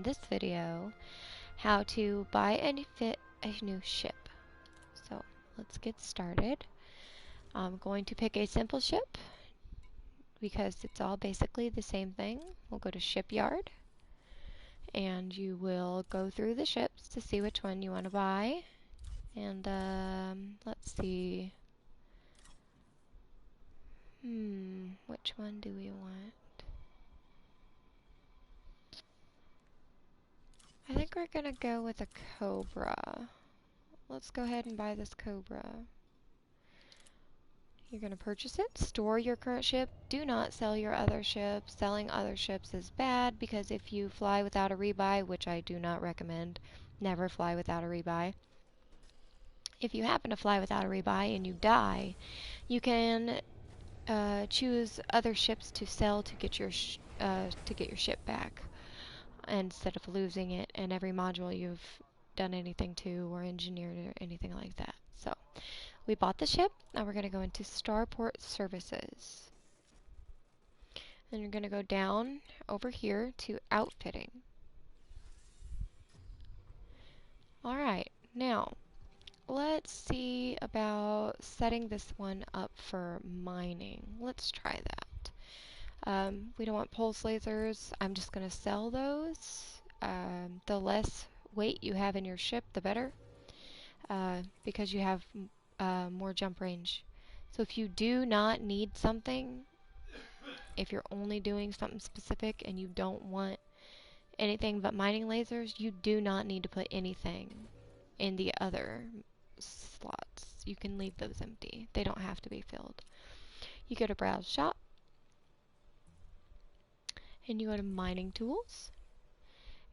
in this video how to buy and fit a new ship. So let's get started. I'm going to pick a simple ship because it's all basically the same thing. We'll go to shipyard and you will go through the ships to see which one you want to buy. And let's see. Which one do we want? I think we're gonna go with a Cobra. Let's go ahead and buy this Cobra. You're gonna purchase it, store your current ship, do not sell your other ships. Selling other ships is bad because if you fly without a rebuy, which I do not recommend, never fly without a rebuy. If you happen to fly without a rebuy and you die, you can choose other ships to sell to get your ship back instead of losing it in every module you've done anything to or engineered or anything like that. So we bought the ship. Now we're going to go into Starport Services. Then you're going to go down over here to Outfitting. Alright, now let's see about setting this one up for mining. Let's try that. We don't want pulse lasers. I'm just going to sell those. The less weight you have in your ship, the better, because you have more jump range. So if you do not need something, if you're only doing something specific and you don't want anything but mining lasers, you do not need to put anything in the other slots. You can leave those empty. They don't have to be filled. You go to Browse Shop and you go to Mining Tools.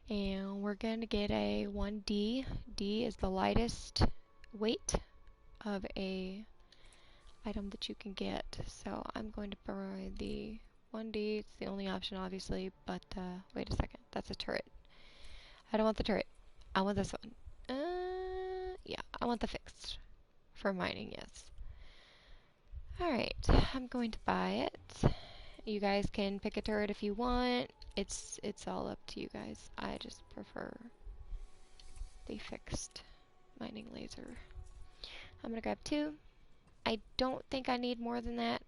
And we're going to get a 1D. D is the lightest weight of a item that you can get. So I'm going to buy the 1D. It's the only option, obviously, but wait a second. That's a turret. I don't want the turret. I want this one. Yeah, I want the fixed for mining, yes. Alright, I'm going to buy it. You guys can pick a turret if you want. It's all up to you guys. I just prefer the fixed mining laser. I'm gonna grab 2. I don't think I need more than that.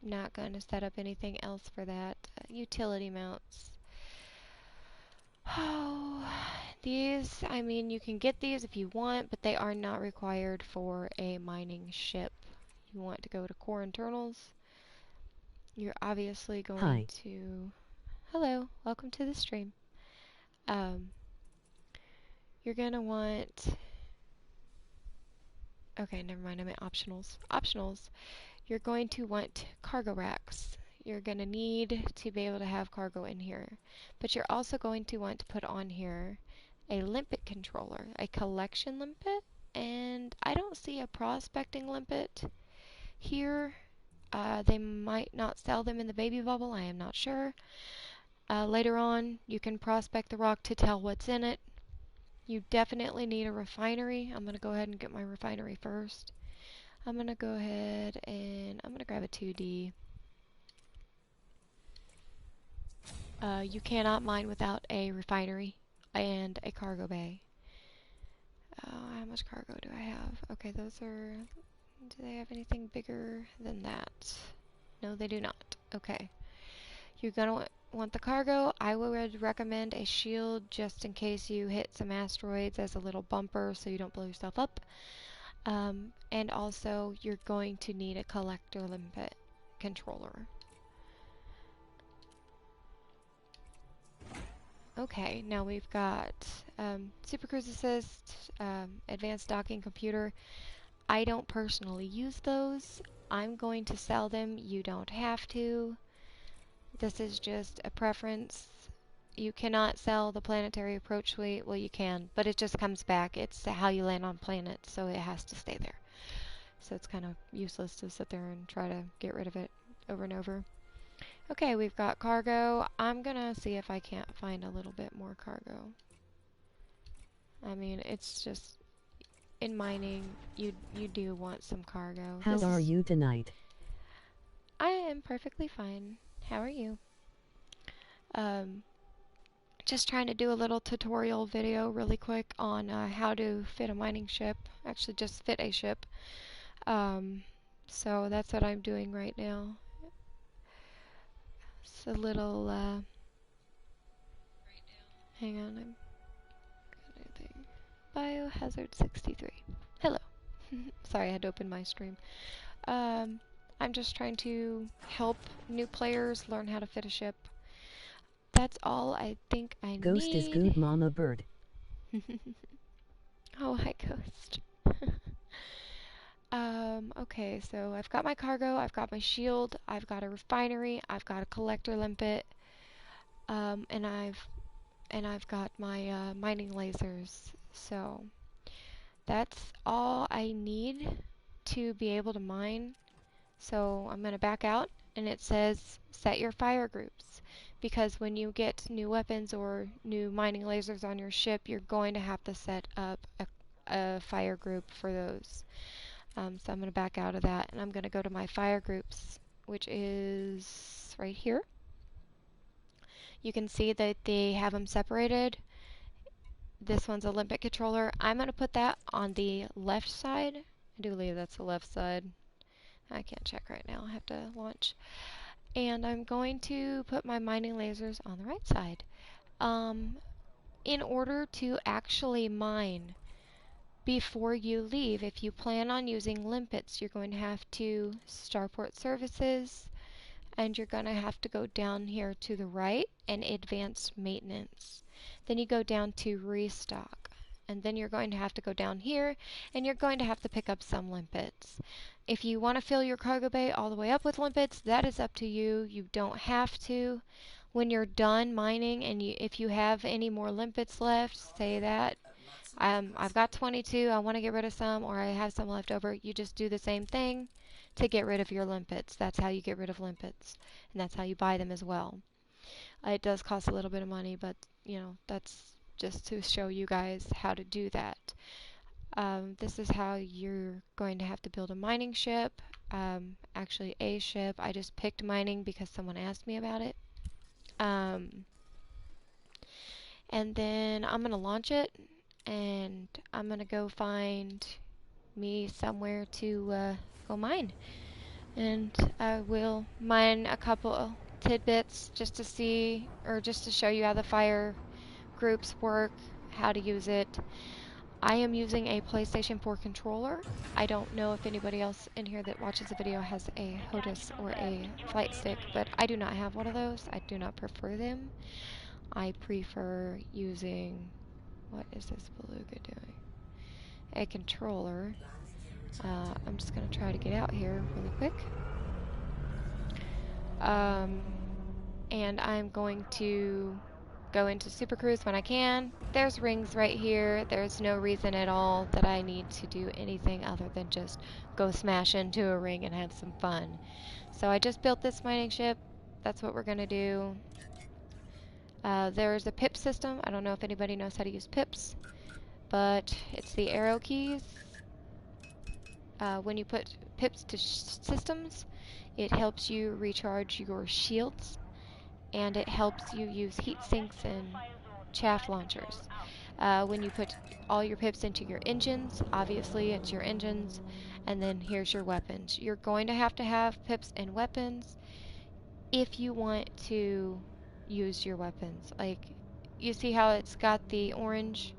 Not gonna set up anything else for that. Utility mounts. Oh, these, I mean, you can get these if you want, but they are not required for a mining ship. You want to go to core internals. You're obviously going to... Hello, welcome to the stream. You're gonna want... Okay, never mind, I'm at optionals. Optionals, you're going to want cargo racks. You're gonna need to be able to have cargo in here. But you're also going to want to put on here a limpet controller, a collection limpet, and I don't see a prospecting limpet here. They might not sell them in the baby bubble, I am not sure. Later on, you can prospect the rock to tell what's in it. You definitely need a refinery. I'm going to go ahead and get my refinery first. I'm going to go ahead and I'm going to grab a 2D. You cannot mine without a refinery and a cargo bay. How much cargo do I have? Okay, those are... Do they have anything bigger than that? No, they do not. Okay. You're going to want the cargo. I would recommend a shield just in case you hit some asteroids as a little bumper so you don't blow yourself up. And also, you're going to need a collector limpet controller. Okay, now we've got Super Cruise Assist, Advanced Docking Computer. I don't personally use those. I'm going to sell them. You don't have to. This is just a preference. You cannot sell the Planetary Approach Suite. Well, you can, but it just comes back. It's how you land on planets, so it has to stay there. So it's kind of useless to sit there and try to get rid of it over and over. Okay, we've got cargo. I'm gonna see if I can't find a little bit more cargo. I mean, it's just... In mining, you do want some cargo. How are you tonight? I am perfectly fine. How are you? just trying to do a little tutorial video really quick on how to fit a mining ship. Actually, just fit a ship. So that's what I'm doing right now. It's a little, hang on, I'm anything. Biohazard 63. Hello. Sorry, I had to open my stream. I'm just trying to help new players learn how to fit a ship. That's all I think I need. Ghost is good, Mama Bird. Oh, hi, Ghost. Okay, so I've got my cargo, I've got my shield, I've got a refinery, I've got a collector limpet, and I've got my mining lasers. So that's all I need to be able to mine. So I'm gonna back out, and it says set your fire groups, because when you get new weapons or new mining lasers on your ship, you're going to have to set up a fire group for those. So I'm going to back out of that, and I'm going to go to my fire groups, which is right here. You can see that they have them separated. This one's a limpet controller. I'm going to put that on the left side. I do believe that's the left side. I can't check right now. I have to launch. And I'm going to put my mining lasers on the right side. In order to actually mine, before you leave, if you plan on using limpets, you're going to have to Starport Services, and you're going to have to go down here to the right and Advanced Maintenance. Then you go down to Restock, and then you're going to have to go down here, and you're going to have to pick up some limpets. If you want to fill your cargo bay all the way up with limpets, that is up to you. You don't have to. When you're done mining, and if you have any more limpets left, say that I've got 22, I want to get rid of some, or I have some left over, you just do the same thing to get rid of your limpets. That's how you get rid of limpets, and that's how you buy them as well. It does cost a little bit of money, but you know, that's just to show you guys how to do that. This is how you're going to have to build a mining ship. Actually a ship. I just picked mining because someone asked me about it. And then I'm going to launch it, and I'm going to go find me somewhere to go mine. And I will mine a couple tidbits just to see, or just to show you how the fire groups work, how to use it. I am using a PlayStation 4 controller. I don't know if anybody else in here that watches the video has a HOTAS or a flight stick, but I do not have one of those. I do not prefer them. I prefer using, what is this beluga doing? A controller. I'm just going to try to get out here really quick. And I'm going to go into Super Cruise when I can. There's rings right here. There's no reason at all that I need to do anything other than just go smash into a ring and have some fun. So I just built this mining ship. That's what we're going to do. There's a pip system. I don't know if anybody knows how to use pips, but it's the arrow keys. When you put pips to systems, it helps you recharge your shields, and it helps you use heat sinks and chaff launchers. When you put all your pips into your engines, obviously it's your engines, and then here's your weapons. You're going to have pips and weapons if you want to use your weapons. Like, you see how it's got the orange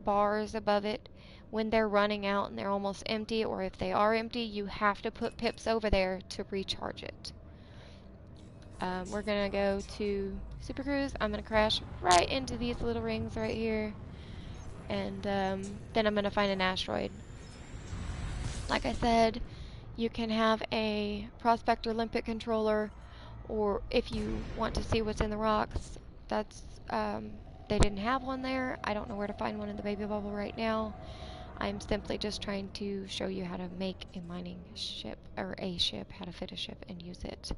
bars above it? When they're running out and they're almost empty, or if they are empty, you have to put pips over there to recharge it. We're gonna go to Super Cruise. I'm gonna crash right into these little rings right here, and then I'm gonna find an asteroid. Like I said, you can have a Prospector Limpet controller, or if you want to see what's in the rocks, that's they didn't have one there. I don't know where to find one in the baby bubble right now. I'm simply just trying to show you how to make a mining ship, or a ship, how to fit a ship and use it.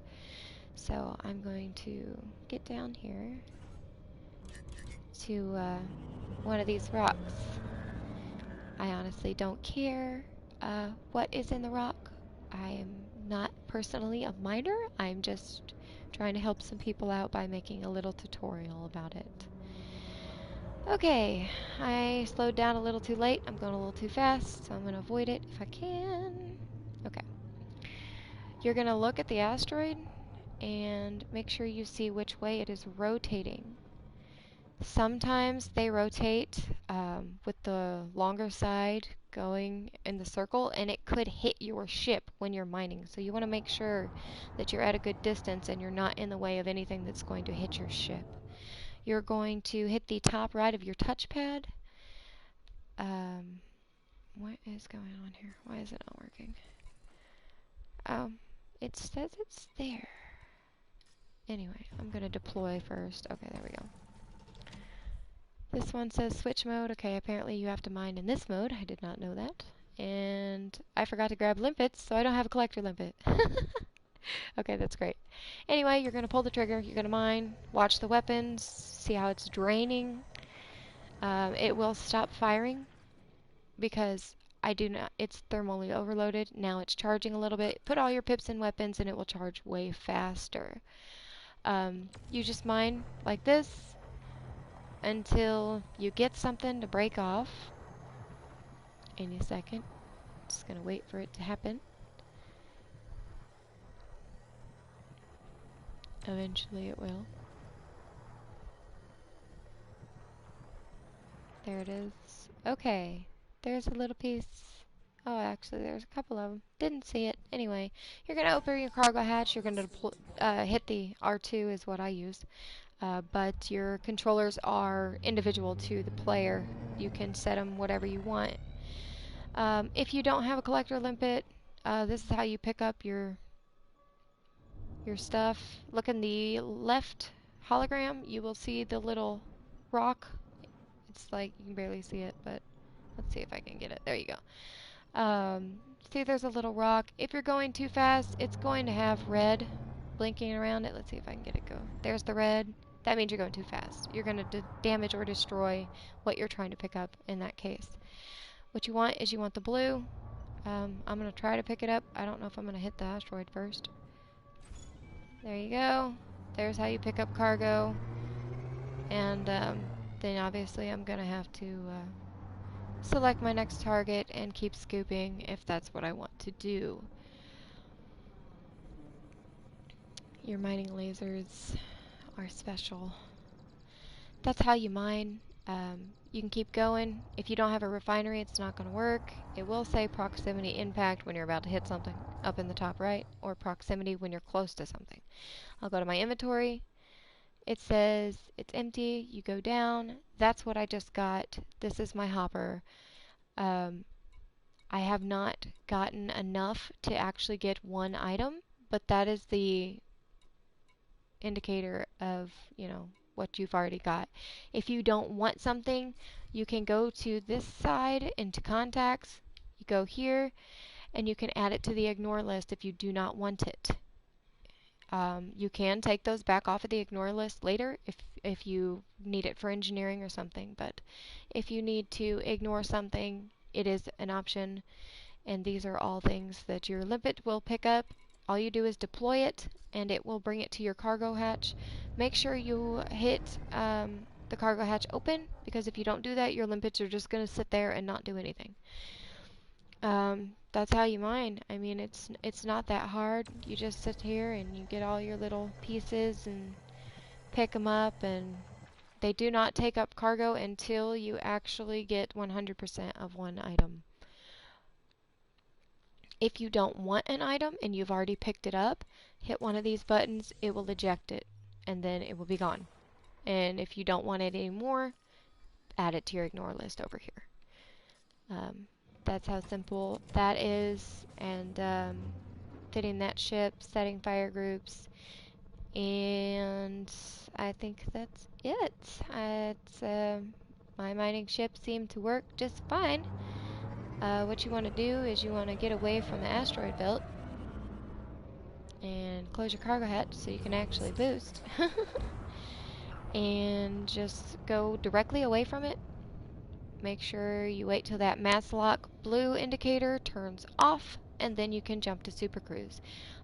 So I'm going to get down here to one of these rocks. I honestly don't care what is in the rock. I am not personally a miner. I'm just trying to help some people out by making a little tutorial about it. Okay, I slowed down a little too late. I'm going a little too fast, so I'm going to avoid it if I can. Okay. You're going to look at the asteroid and make sure you see which way it is rotating. Sometimes they rotate with the longer side going in the circle, and it could hit your ship when you're mining. So you want to make sure that you're at a good distance and you're not in the way of anything that's going to hit your ship. You're going to hit the top right of your touchpad. What is going on here? Why is it not working? It says it's there. Anyway, I'm going to deploy first. Okay, there we go. This one says switch mode. Okay, apparently you have to mine in this mode. I did not know that. And I forgot to grab limpets, so I don't have a collector limpet. Okay, that's great. Anyway, you're going to pull the trigger. You're going to mine. Watch the weapons. See how it's draining. It will stop firing because it's thermally overloaded. Now it's charging a little bit. Put all your pips in weapons and it will charge way faster. You just mine like this until you get something to break off. Any second. Just gonna wait for it to happen. Eventually it will. There it is. Okay. There's a little piece. Oh, actually, there's a couple of them. Didn't see it. Anyway, you're going to open your cargo hatch. You're going to hit the R2 is what I use. But your controllers are individual to the player. You can set them whatever you want. If you don't have a collector limpet, this is how you pick up your stuff. Look in the left hologram. You will see the little rock. It's like you can barely see it, but let's see if I can get it. There you go. See, there's a little rock. If you're going too fast, it's going to have red blinking around it. Let's see if I can get it go. There's the red. That means you're going too fast. You're going to damage or destroy what you're trying to pick up in that case. What you want is you want the blue. I'm going to try to pick it up. I don't know if I'm going to hit the asteroid first. There you go. There's how you pick up cargo. And then obviously I'm going to have to select my next target and keep scooping if that's what I want to do. Your mining lasers are special. That's how you mine. You can keep going. If you don't have a refinery, it's not going to work. It will say proximity impact when you're about to hit something up in the top right, or proximity when you're close to something. I'll go to my inventory. It says it's empty. You go down. That's what I just got. This is my hopper. I have not gotten enough to actually get one item, but that is the indicator of, what you've already got. If you don't want something, you can go to this side into contacts. You go here and you can add it to the ignore list if you do not want it. You can take those back off of the ignore list later if you need it for engineering or something, but if you need to ignore something, it is an option, and these are all things that your limpet will pick up. All you do is deploy it and it will bring it to your cargo hatch. Make sure you hit the cargo hatch open, because if you don't do that, your limpets are just going to sit there and not do anything. That's how you mine. I mean, it's not that hard. You just sit here and you get all your little pieces and pick them up, and they do not take up cargo until you actually get 100% of one item. If you don't want an item and you've already picked it up, hit one of these buttons, it will eject it, and then it will be gone. And if you don't want it anymore, add it to your ignore list over here. That's how simple that is, and fitting that ship, setting fire groups, and I think that's it. My mining ship seemed to work just fine. What you want to do is you want to get away from the asteroid belt and close your cargo hatch so you can actually boost. And just go directly away from it. Make sure you wait till that mass lock blue indicator turns off, and then you can jump to Super Cruise.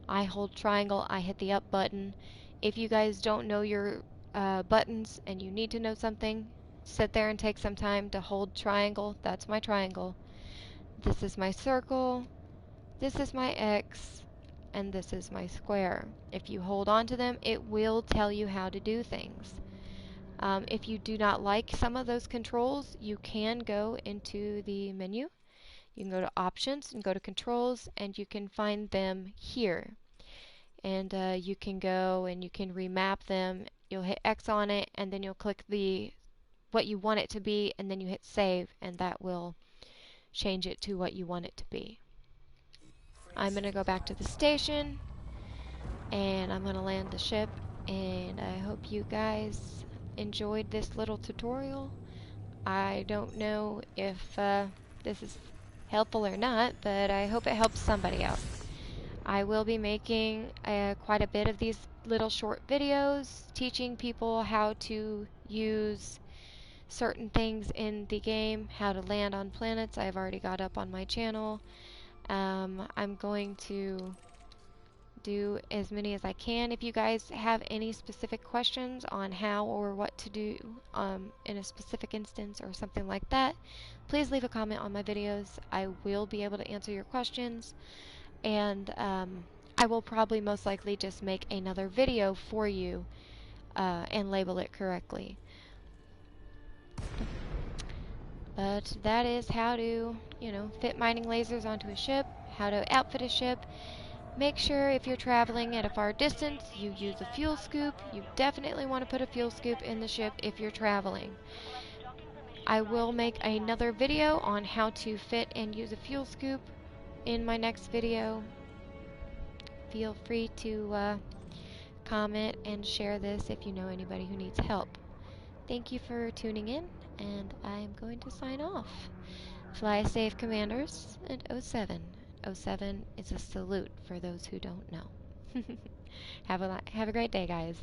I hold triangle, I hit the up button. If you guys don't know your buttons and you need to know something, sit there and take some time to hold triangle. That's my triangle. This is my circle. This is my X. And this is my square. If you hold on to them, it will tell you how to do things. If you do not like some of those controls, you can go into the menu. You can go to options and go to controls, and you can find them here. And you can go and you can remap them. You'll hit X on it, and then you'll click what you want it to be, and then you hit save, and that will change it to what you want it to be. I'm going to go back to the station, and I'm going to land the ship, and I hope you guys enjoyed this little tutorial. I don't know if this is helpful or not, but I hope it helps somebody out. I will be making quite a bit of these little short videos teaching people how to use certain things in the game, how to land on planets. I've already got up on my channel. I'm going to do as many as I can. If you guys have any specific questions on how or what to do in a specific instance or something like that, please leave a comment on my videos. I will be able to answer your questions, and I will probably most likely just make another video for you and label it correctly. But that is how to, fit mining lasers onto a ship, how to outfit a ship. Make sure if you're traveling at a far distance, you use a fuel scoop. You definitely want to put a fuel scoop in the ship if you're traveling. I will make another video on how to fit and use a fuel scoop in my next video. Feel free to comment and share this if you know anybody who needs help. Thank you for tuning in, and I'm going to sign off. Fly safe, Commanders, and 07. 07 is a salute for those who don't know. Have a great day, guys.